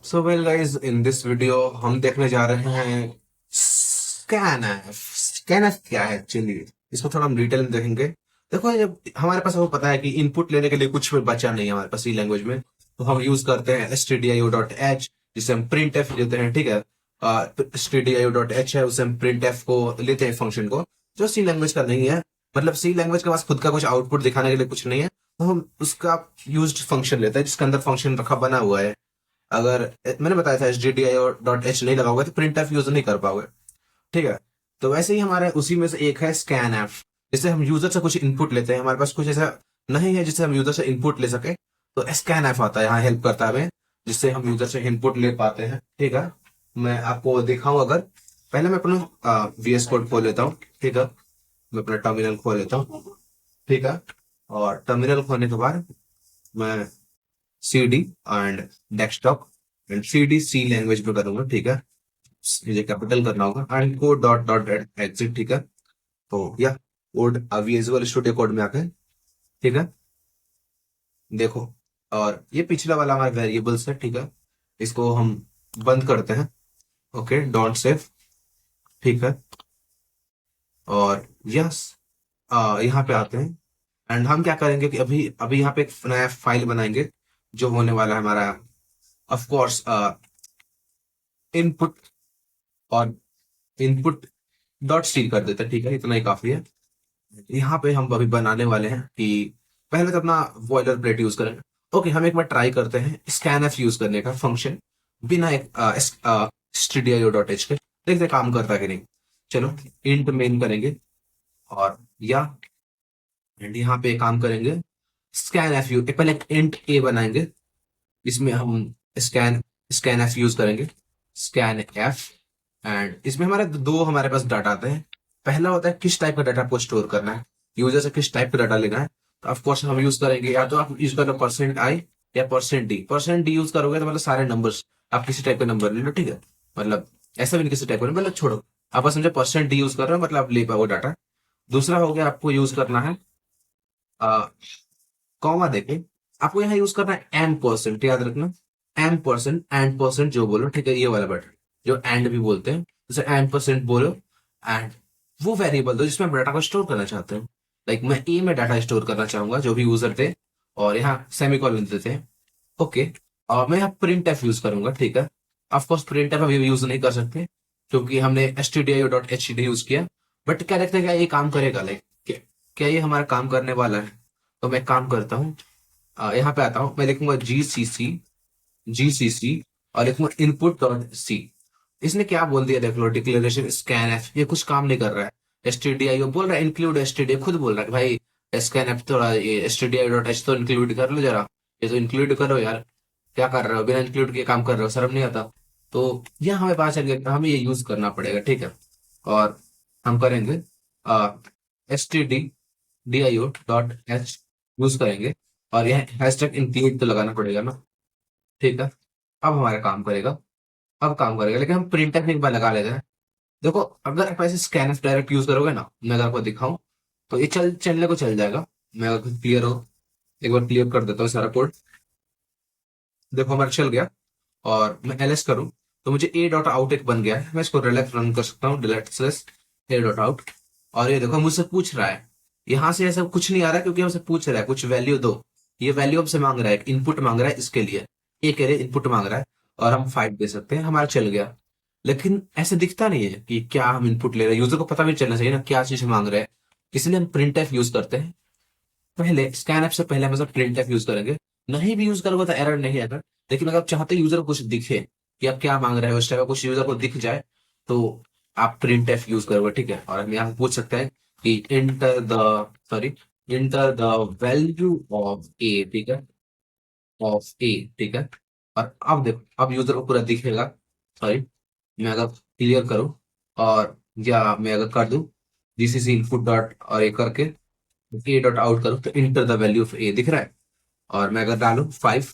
So well guys, in this video हम देखने जा रहे हैं स्कैनएफ। स्कैनएफ क्या है एक्चुअली, इसको थोड़ा हम डिटेल में देखेंगे। देखो, जब हमारे पास वो पता है कि इनपुट लेने के लिए कुछ भी बचा नहीं है हमारे पास सी लैंग्वेज में, तो हम यूज करते हैं stdio.h, जिसे हम प्रिंट एफ लेते हैं। ठीक है, stdio.h है, उसे हम प्रिंट एफ को लेते हैं, फंक्शन को, जो सी लैंग्वेज का नहीं है। मतलब सी लैंग्वेज के पास खुद का कुछ आउटपुट दिखाने के लिए कुछ नहीं है, तो हम उसका यूज्ड फंक्शन लेते हैं जिसके अंदर फंक्शन रखा बना हुआ है। अगर मैंने बताया था stdio.h नहीं लगाओगे तो प्रिंट एफ यूज नहीं कर पाओगे। ठीक है, तो वैसे ही हमारे उसी में से एक है स्कैन एफ, जिससे हम यूजर से कुछ इनपुट लेते हैं। हमारे पास कुछ ऐसा नहीं है जिससे हम यूजर से इनपुट ले सके, तो स्कैन एफ आता है, यहाँ हेल्प करता है हमें, जिससे हम यूजर से इनपुट ले पाते हैं। ठीक है, मैं आपको दिखाऊं। अगर पहले मैं अपना वीएस कोड खोल लेता हूँ। ठीक है, मैं अपना टर्मिनल खोल लेता हूँ। ठीक है, और टर्मिनल खोलने के बाद मैं cd and desktop and cd C language में करूंगा। ठीक है, मुझे कैपिटल करना होगा and code dot dot exit. ठीक है, तो या कोड विजुअल स्टूडियो कोड में आके, ठीक है, देखो, और ये पिछला वाला हमारा वेरिएबल्स है। ठीक है, इसको हम बंद करते हैं। Okay, don't save. ठीक है, और यस, यहाँ पे आते हैं एंड हम क्या करेंगे कि अभी अभी यहाँ पे एक नया फाइल बनाएंगे, जो होने वाला है हमारा, ऑफ कोर्स, इनपुट, और इनपुट डॉट सी कर देते हैं। ठीक है, इतना ही काफी है। यहाँ पे हम अभी बनाने वाले हैं कि पहले तो अपना बॉयलर प्लेट यूज करेंगे। ओके, हम एक बार ट्राई करते हैं स्कैन एफ यूज करने का फंक्शन, बिना एक stdio.h के, देखते हैं काम करता है कि नहीं। चलो, इंट मेन करेंगे, और या एंड यहाँ पे काम करेंगे स्कैन एफ यूज, पहले इंट ए बनाएंगे, इसमें हम स्कैन स्कैन एफ यूज करेंगे, स्कैन एफ। एंड इसमें हमारे पास डाटा आते हैं। पहला होता है किस टाइप का डाटा आपको स्टोर करना है, यूजर से किस टाइप का डाटा लेना है। तो ऑफ कोर्स हम यूज करेंगे, या तो आप यूज करो %i या %d। %d यूज करोगे तो मतलब सारे नंबर्स, आप किसी टाइप का नंबर ले लो। ठीक है, मतलब ऐसा भी नहीं किसी टाइप का, मतलब छोड़ो, आप बस समझे %d यूज कर रहे हो, मतलब आप ले पाओगे डाटा। दूसरा हो गया, आपको यूज करना है कॉमा देके, आपको यहाँ यूज करना है %, याद रखना, %, जो बोलो। ठीक है, ये वाला बटन जो एंड भी बोलते हैं, जैसे %, बोलो एंड वो वेरिएबल दो जिसमें आप डाटा को स्टोर करना चाहते हो। लाइक मैं ए में डाटा स्टोर करना चाहूंगा, जो भी यूजर थे, और यहाँ सेमीकोलन देते हैं। ओके, और मैं यहाँ प्रिंट एफ यूज करूंगा। ठीक है, ऑफकोर्स प्रिंट एफ अभी यूज नहीं कर सकते, क्योंकि हमने stdio.h यूज किया। बट क्या लगता है, क्या ये काम करेगा? लाइक क्या ये हमारा काम करने वाला है? तो मैं काम करता हूँ, यहाँ पे आता हूँ, मैं लिखूंगा जीसीसी और लिखूंगा इनपुट डॉट सी। इसने क्या बोल दिया देख लो, डिक्लेरेशन स्कैन एफ, ये कुछ काम नहीं कर रहा है। एसटीडीआई बोल रहा है इंक्लूड एसटीडीआई, खुद बोल रहा है कि भाई स्कैन एफ थोड़ा ये stdio.h तो इंक्लूड कर लो जरा, ये तो इंक्लूड करो यार, क्या कर रहे हो, बिना इंक्लूड के काम कर रहे हो, शर्म नहीं आता? तो यह हमें पता चल गया कि हमें ये यूज करना पड़ेगा। ठीक है, और हम करेंगे stdio.h यूज करेंगे, और यह हैशटैग इंक्लूड तो लगाना पड़ेगा ना। ठीक है, अब हमारा काम करेगा, अब काम करेगा, लेकिन हम प्रिंटर एक बार लगा लेते हैं। देखो, अगर आप ऐसे स्कैन डायरेक्ट यूज करोगे ना, मैं अगर आपको दिखाऊं, तो ये चलने को चल जाएगा। मैं अगर क्लियर हो, एक बार क्लियर कर देता हूँ सारा कोड। देखो, हमारा चल गया, और मैं एलएस करूं तो मुझे ए डॉट आउट एक बन गया है। मैं इसको रिलैक्स रन कर सकता हूँ, delete slash A dot out. और ये देखो, मुझसे पूछ रहा है, यहाँ से ऐसा कुछ नहीं आ रहा है, क्योंकि हमसे पूछ रहा है कुछ वैल्यू दो। ये वैल्यू हमसे मांग रहा है, इनपुट मांग रहा है, इसके लिए ए के लिए इनपुट मांग रहा है, और हम 5 दे सकते हैं, हमारा चल गया। लेकिन ऐसे दिखता नहीं है कि क्या हम इनपुट ले रहे हैं, यूजर को पता भी चलना चाहिए ना क्या चीज मांग रहे हैं। इसलिए हम प्रिंट एफ यूज करते हैं। पहले स्कैन एप से पहले हम प्रिंट एफ यूज करेंगे। नहीं भी यूज करोगे तो एरर नहीं आएगा, लेकिन अगर आप चाहते यूजर को कुछ दिखे कि आप क्या मांग रहे हो, उस टाइप का कुछ यूजर को दिख जाए, तो आप प्रिंट एफ यूज करोगे। ठीक है, और हम यहाँ पे पूछ सकते हैं कि inter the value of A. ठीक है, ऑफ ए। ठीक है, और अब देखो, अब यूजर को पूरा दिखेगा। सॉरी, मैं अगर क्लियर करूं, और या मैं अगर कर दूं जीसीसी इनपुट डॉट और ए करके ए डॉट आउट करूं, तो इंटर द वैल्यू ऑफ ए दिख रहा है। और मैं अगर डालूं 5,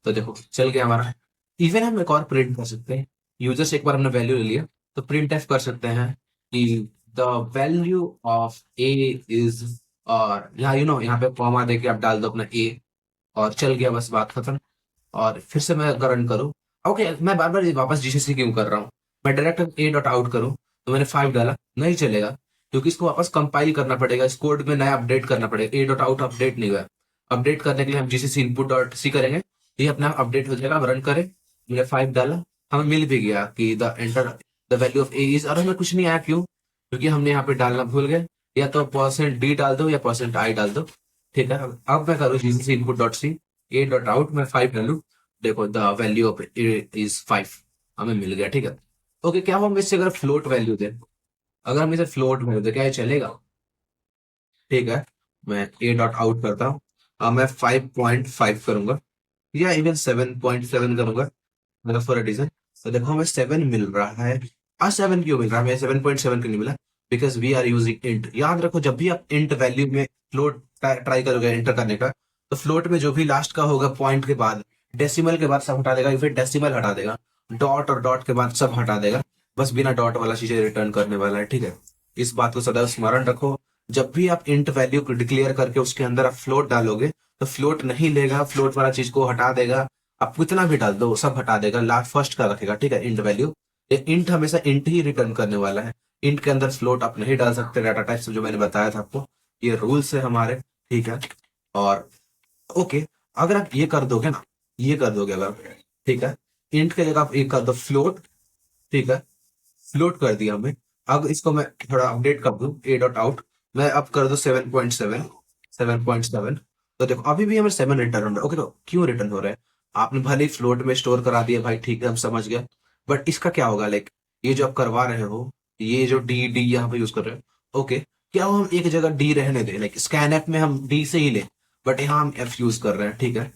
तो देखो चल गया हमारा। इवन हम एक और प्रिंट कर सकते हैं, यूजर से एक बार हमने वैल्यू ले लिया, तो प्रिंट एफ कर सकते हैं कि the value of A is, और यहाँ यहाँ पे कॉमा देके आप डाल दो अपना ए, और चल गया, बस बात खत्म। और फिर से मैं अगर रन करूं, ओके, मैं बार बार वापस जीसीसी क्यों कर रहा हूँ? मैं डायरेक्ट ए डॉट आउट करूँ तो मैंने 5 डाला, नहीं चलेगा, क्योंकि इसको वापस कंपाइल करना पड़ेगा, इस कोड में नया अपडेट करना पड़ेगा। ए डॉट आउट अपडेट नहीं हुआ, अपडेट करने के लिए हम जीसीसी इनपुट डॉट सी करेंगे, ये अपना अपडेट हो जाएगा। अब रन करें, मैंने 5 डाला, हमें मिल भी गया कि the enter the value of A is, और हमें कुछ नहीं आया, क्यों? क्योंकि हमने यहाँ पे डालना भूल गए। या तो %d डाल दो या %i डाल दो, ठीक है। अब मैं करूँ GCC input dot C, A dot out में 5 डालू, देखो the value of A is 5, हमें मिल गया, ठीक है। ओके, क्या हम इससे अगर फ्लोट वैल्यू दें, अगर हम इसे फ्लोट वैल्यू दें, क्या ये चलेगा? ठीक है, मैं ए डॉट आउट करता हूँ, अब मैं 5.5 करूंगा या इवन 7.7 करूंगा, मतलब फॉर अ रीजन। तो देखो हमें 7 मिल रहा है। 7 क्यों मिल रहा है हमें? 7.7 क्यों नहीं मिला? Because we are using int. याद रखो, जब भी आप इंट वैल्यू में फ्लोट ट्राई करोगे एंटर करने का, तो फ्लोट में जो भी लास्ट का होगा पॉइंट के बाद, डेसिमल के बाद सब हटा देगा, या फिर डेसिमल हटा देगा, डॉट और डॉट के बाद सब हटा देगा, बस बिना डॉट वाला चीजें रिटर्न करने वाला है, ठीक है। इस बात को सदैव स्मरण रखो। जब भी आप इंट वैल्यू को डिक्लेयर करके उसके अंदर आप फ्लोट डालोगे, तो फ्लोट नहीं लेगा, फ्लोट वाला चीज को हटा देगा। आप कितना भी डाल दो सब हटा देगा, लास्ट फर्स्ट का रखेगा, ठीक है, इंट वैल्यू। इंट हमेशा इंट ही रिटर्न करने वाला है। इंट के अंदर फ्लोट आप नहीं डाल सकते, डाटा टाइप जो मैंने बताया था आपको, ये रूल्स है हमारे, ठीक है। और ओके, अगर आप ये कर दोगे ना, ये कर दोगे अगर, ठीक है, इंट के जगह आप ये कर दो फ्लोट, ठीक है, फ्लोट कर दिया हमने। अब इसको मैं थोड़ा अपडेट कर दूं, ए डॉट आउट, मैं अब कर दो 7.7, 7.7। तो देखो अभी भी हमें 7 रिटर्न हो रहा है। ओके, तो क्यों रिटर्न हो रहा है? आपने भले ही फ्लोट में स्टोर करा दिया भाई, ठीक है, हम समझ गए, बट इसका क्या होगा? लाइक ये जो आप करवा रहे हो, ये जो डी डी यहाँ पे यूज कर रहे हो, ओके, क्या हम एक जगह डी रहने दें? लाइक स्कैन ऐप में हम डी से ही ले, बट यहाँ हम एफ यूज कर रहे हैं, ठीक है।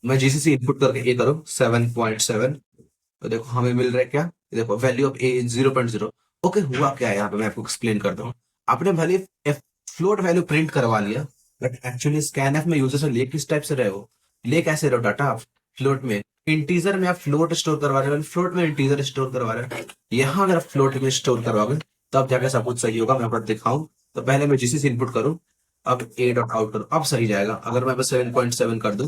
मैं जीसीसी इनपुट करके ए करूँ 7.7, तो देखो हमें मिल रहा है क्या? देखो वैल्यू ऑफ ए 0.0। ओके, हुआ क्या है यहाँ पे, मैं आपको एक्सप्लेन करता हूँ। आपने भले फ्लोट वैल्यू प्रिंट करवा लिया, बट एक्चुअली स्कैन एफ में यूजर से ले किस टाइप से रहे हो? ले कैसे रहे हो डाटा आप? फ्लोट में, इंटीजर में आप फ्लोट स्टोर करवा रहे हो, फ्लोट में इंटीजर स्टोर करवा रहे हो। यहाँ अगर आप फ्लोट में स्टोर करवाओगे तब जाके सब कुछ सही होगा। मैं आपको दिखाऊं, तो पहले मैं जीसीसी इनपुट करूँ, अब ए डॉट आउट करूँ, अब सही जाएगा। अगर मैं बस 7.7 कर दूं,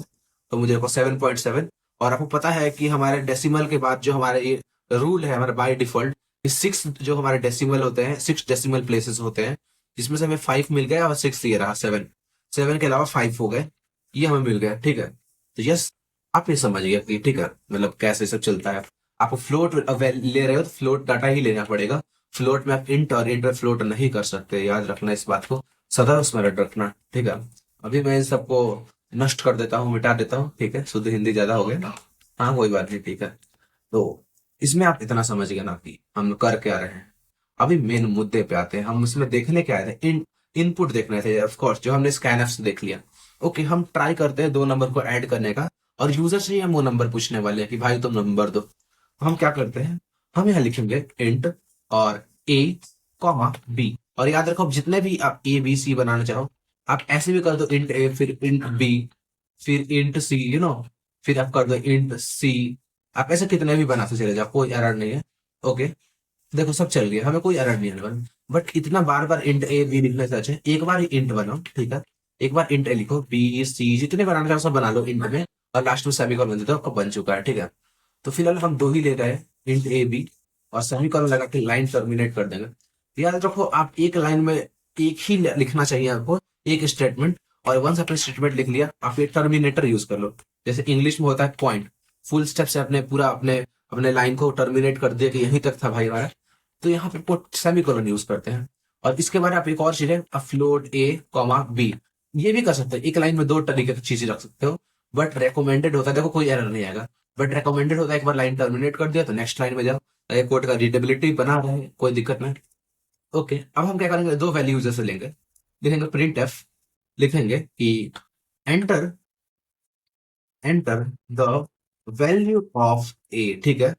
तो मुझे देखो 7.7। और आपको पता है कि हमारे डेसिमल के बाद जो हमारे ये रूल है हमारे बाय डिफॉल्ट, सिक्स जो हमारे डेसिमल होते हैं, 6 डेसिमल प्लेसेस होते हैं, जिसमें से हमें 5 मिल गया और 6 ये रहा 7, 7 के अलावा 5 हो गए, ये हमें मिल गया, ठीक है। तो यस, आप ये समझ गए कि ठीक है, मतलब कैसे सब चलता है। आपको फ्लोट ले रहे हो तो फ्लोट डाटा ही लेना पड़ेगा। फ्लोट में आप इंट और इंटर फ्लोट नहीं कर सकते, याद रखना इस बात को, सदा स्मरण रखना, ठीक है। अभी मैं इन सबको नष्ट कर देता हूँ, मिटा देता हूँ, ठीक है, शुद्ध हिंदी ज्यादा हो गया ना, हाँ कोई बात नहीं, ठीक है। तो इसमें आप इतना समझ गए ना कि हम कर क्या रहे हैं। अभी मेन मुद्दे पे आते हैं, हम इसमें देखने क्या आए थे, इनपुट देखने थे, ऑफ कोर्स, जो हमने स्कैन से देख लिया। ओके, हम ट्राई करते हैं 2 नंबर को ऐड करने का, और यूजर से ही हम वो नंबर पूछने वाले हैं कि भाई तुम नंबर दो। हम क्या करते हैं, हम यहाँ लिखेंगे इंट और ए कॉमा बी, और याद रखो जितने भी आप ए बी सी बनाना चाहो, आप ऐसे भी कर दो, इंट ए फिर इंट बी फिर इंट सी, फिर आप कर दो इंट सी। आप ऐसे कितने भी बनाते चले जाओ, कोई एरर नहीं है। ओके, देखो सब चल गया, हमें कोई एरर नहीं है। बट इतना बार बार इंट ए बी लिखने से अच्छा है एक बार ही इंट बनाओ, ठीक है। एक बार इंट ए लिखो, बी सी जितने बनाना चाहो सब बना लो इंट में, और लास्ट में सेमीकोलन दे दो, आपका बन चुका है, ठीक है। तो फिलहाल हम 2 ही ले रहे हैं, इंट ए बी, और सेमीकोलन लगा के लाइन टर्मिनेट कर देंगे। याद रखो, आप एक लाइन में एक ही लिखना चाहिए आपको, एक स्टेटमेंट। और वंस आपने स्टेटमेंट लिख लिया, आप ये टर्मिनेटर यूज कर लो, जैसे इंग्लिश में होता है पॉइंट। फुल स्टेप से अपने पूरा अपने अपने लाइन को टर्मिनेट कर दिया कि यहीं तक था भाई हमारा, तो यहाँ पे सेमीकोलन यूज करते हैं। और इसके बाद आप एक और चीज है, फ्लोट ए कॉमा बी, ये भी कर सकते हैं। एक लाइन में 2 तरीके की चीजें रख सकते हो, बट रेकमेंडेड होता है, देखो कोई एरर नहीं आएगा, बट रेकमेंडेड होता है एक बार लाइन टर्मिनेट कर दिया तो नेक्स्ट लाइन में जाओ, कोड का रीडेबिलिटी बना रहे, कोई दिक्कत नहीं। ओके, अब हम क्या करेंगे, 2 वैल्यू यूजर से लेंगे, लिखेंगे प्रिंट एफ, लिखेंगे कि enter enter the value of A, ठीक है।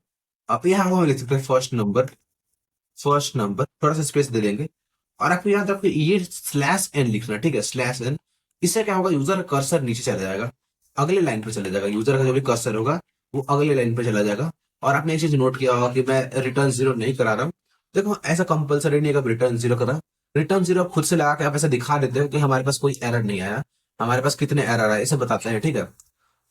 अब यहाँ हम लिख सकते हैं फर्स्ट नंबर, थोड़ा सा स्पेस दे देंगे। और आपको याद रखो ये स्लैश एन लिखना, ठीक है, स्लैश एन। इससे क्या होगा, यूजर का कर्सर नीचे चला जाएगा, अगले लाइन पे चला जाएगा, यूजर का जो भी कर्सर होगा वो अगले लाइन पे चला जाएगा। और आपने एक चीज नोट किया होगा कि मैं रिटर्न 0 नहीं करा रहा हूँ। देखो ऐसा कंपलसरी नहीं है रिटर्न 0 करा, रिटर्न 0 आप खुद से लगा के आप ऐसा दिखा देते हो कि हमारे पास कोई एरर नहीं आया, हमारे पास कितने एरर आए इसे बताते हैं, ठीक है।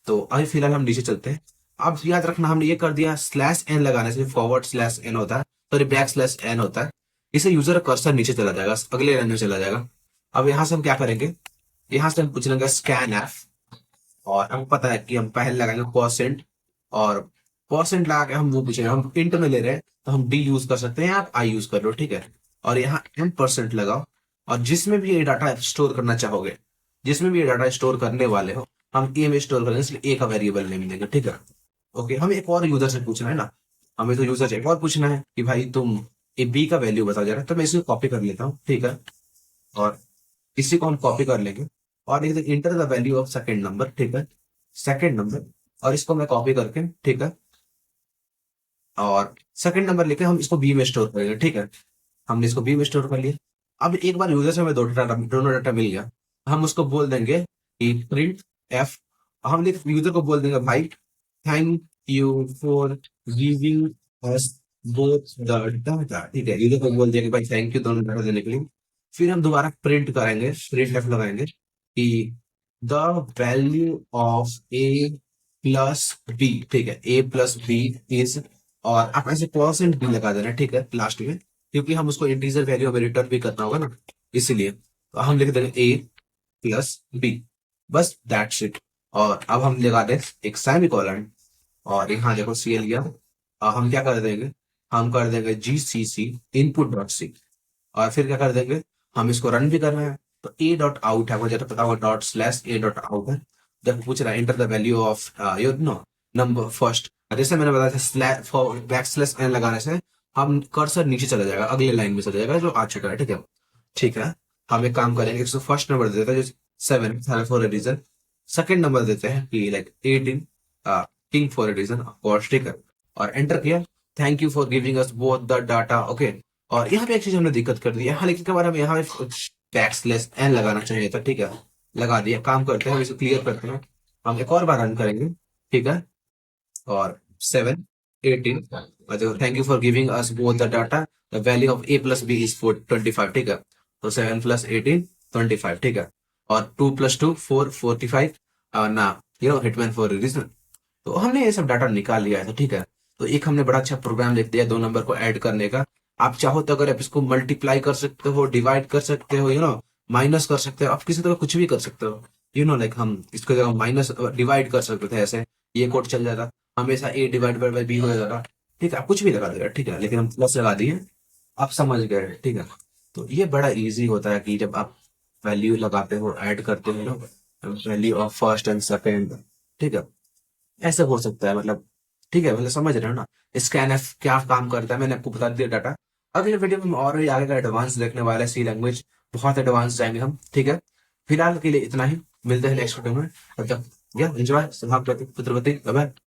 तो अभी फिलहाल हम नीचे चलते हैं, अब याद रखना हमने ये कर दिया, स्लैश एन लगाने से फॉरवर्ड स्लैश एन होता है, सॉरी बैक स्लैश एन होता है, इससे यूजर का कर्सर नीचे चला जाएगा, अगले लाइन में चला जाएगा। अब यहाँ से हम क्या करेंगे, यहाँ से हम पूछ लेंगे स्कैन एफ, और हमको पता है कि हम पहले लगाएंगे परसेंट, और परसेंट लगा के हम वो पूछेंगे, हम इंट में ले रहे हैं तो हम डी यूज कर सकते हैं, आप आई यूज कर लो, ठीक है। और यहाँ एम परसेंट लगाओ, और जिसमें भी ये डाटा स्टोर करना चाहोगे, जिसमें भी ये डाटा स्टोर करने वाले हो, हम ए में स्टोर करेंगे, इसलिए ए का वेरिएबल नेम देंगे, ठीक है। ओके, हमें एक और यूजर से पूछना है ना, हमें तो यूजर से एक और पूछना है कि भाई तुम ए बी का वैल्यू बताओ जरा, तो मैं इसको कॉपी कर लेता हूँ, ठीक है। और इसी को हम कॉपी कर लेंगे, और एक inter the value of second number, ठीक है, सेकंड नंबर, और इसको मैं कॉपी करके, ठीक है, और सेकंड नंबर लेके हम इसको बी में स्टोर करेंगे, ठीक है। हमने इसको बी में स्टोर कर लिया। अब एक बार यूजर से हमें दोनों डाटा मिल गया, हम उसको बोल देंगे कि प्रिंट एफ, हम यूजर को बोल देंगे भाई thank you for giving us both the data, ठीक है, यूजर को बोल देंगे भाई थैंक यू दोनों डाटा देने के लिए। फिर हम दोबारा प्रिंट करेंगे, प्रिंट एफ लगाएंगे कि the value of A plus B, ठीक है, ए प्लस बी इज, और आप ऐसे परसेंट भी लगा देना, ठीक है, लास्ट में, क्योंकि हम उसको इंटीजर वैल्यू में रिटर्न भी करना होगा ना, इसीलिए तो हम लिख देंगे ए प्लस बी, बस दैट्स इट। और अब हम लगा दें एक सेमीकोलन, और यहाँ देखो सी लिया, और हम क्या कर देंगे, हम कर देंगे जी सी सी इनपुट डॉट सी, और फिर क्या कर देंगे, हम इसको रन भी कर रहे हैं, तो ए डॉट आउट है, मुझे तो पता होगा dot slash A dot out है, जब पूछ रहा है enter the value of your no number first, जैसे मैंने बताया था स्लैश बैक स्लैश एन लगाने से हम कर्सर नीचे चला जाएगा, अगले लाइन में चला जाएगा जो आ चुका है, ठीक है। ठीक है, हम एक काम करेंगे, इसको फर्स्ट नंबर देते हैं जो 7 for a reason, second number देते हैं कि like 18 king for a reason of course, ठीक है, और एंटर किया, thank you for giving us both the data, okay. और यहाँ पे एक चीज हमने दिक्कत कर दी, यहाँ लिखने के बाद हम यहाँ बैक स्लैश एन लगाना चाहिए था, ठीक है, लगा दिया। काम करते हैं, हम इसे क्लियर करते हैं, हम एक और बार रन करेंगे, ठीक है, और 7 18, thank you for giving us both the data, the value of A plus B is 25, ठीक है, तो 7 + 18 25, ठीक है, और 2 + 2 4 45, और ना हिटमैन फॉर रीजन। तो हमने ये सब डाटा निकाल लिया है, तो ठीक है, तो एक हमने बड़ा अच्छा प्रोग्राम लिख दिया दो नंबर को ऐड करने का। आप चाहो तो अगर आप इसको मल्टीप्लाई कर सकते हो, डिवाइड कर सकते हो, माइनस कर सकते हो, आप किसी तरह कुछ भी कर सकते हो, लाइक हम इसको जगह माइनस डिवाइड कर सकते थे, ऐसे ये कोड चल जाता, हमेशा ए डिवाइड बाय बी हो जाता, ठीक है, आप कुछ भी लगा देगा, ठीक है, लेकिन हम प्लस लगा दिए, आप समझ गए, ठीक है। तो ये बड़ा इजी होता है कि जब आप वैल्यू लगाते हो, ऐड करते हो ना, value of first and second, ठीक है, ऐसे हो सकता है, मतलब ठीक है, मतलब समझ रहे हो ना, स्कैन एफ क्या काम करता है, मैंने आपको बता दिया डाटा। अगले वीडियो में हम और भी आगे का एडवांस देखने वाले हैं, सी लैंग्वेज बहुत एडवांस जाएंगे हम, ठीक है। फिलहाल के लिए इतना ही, मिलते हैं नेक्स्ट वीडियो में, तब तक एंजॉय, बाय बाय।